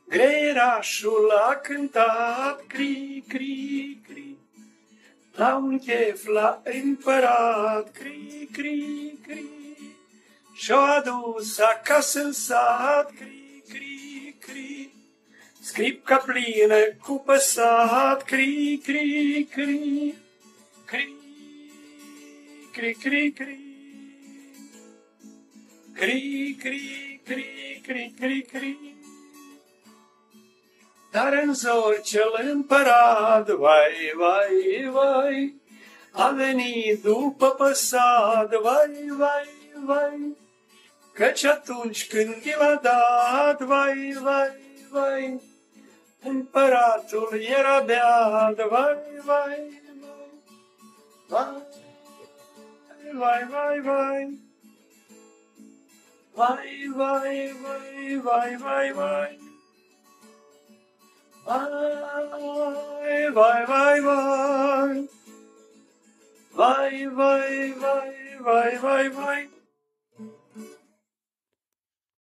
Greierașul a cântat, cri, cri, cri, la un chef la împărat, cri, cri, cri, și-o adus acasă în sat, cri, cri, cri, scripca plină cu păsat, cri, cri, cri, cri, cri, cri, cri, cri, cri, cri, cri, cri, cri. Dar în zor cel împărat, vai, vai, vai, a venit după păsat, vai, vai, vai, căci atunci când i l-a dat, vai, vai, vai, împăratul era beat, vai, vai, vai, vai, vai, vai, vai, vai, vai, vai, vai, vai. Vai, vai, vai, vai, vai, vai, vai, vai, vai, vai.